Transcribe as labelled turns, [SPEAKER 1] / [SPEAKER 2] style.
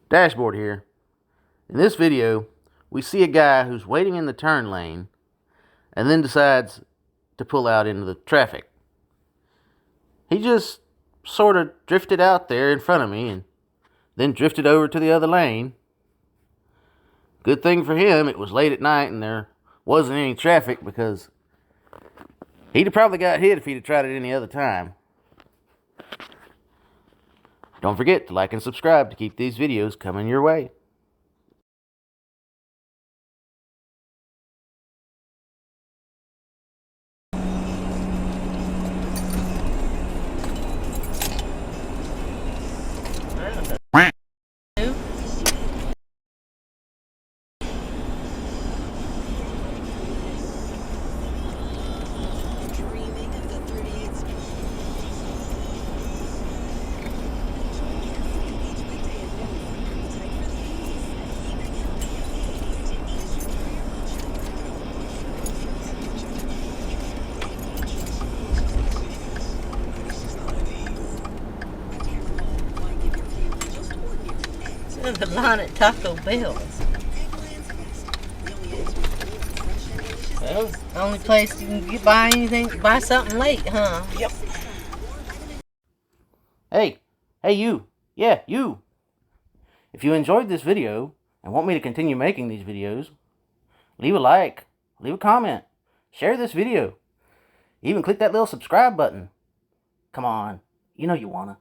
[SPEAKER 1] Dashboard here. In this video, we see a guy who's waiting in the turn lane and then decides to pull out into the traffic. He just sort of drifted out there in front of me and then drifted over to the other lane. Good thing for him, it was late at night and there wasn't any traffic, because he'd have probably got hit if he'd have tried it any other time. Don't forget to like and subscribe to keep these videos coming your way.
[SPEAKER 2] The line at Taco Bell. Well, the only place you can buy something late, huh? Yep.
[SPEAKER 1] Hey you. Yeah, you. If you enjoyed this video and want me to continue making these videos, leave a like, leave a comment, share this video, even click that little subscribe button. Come on, you know you wanna.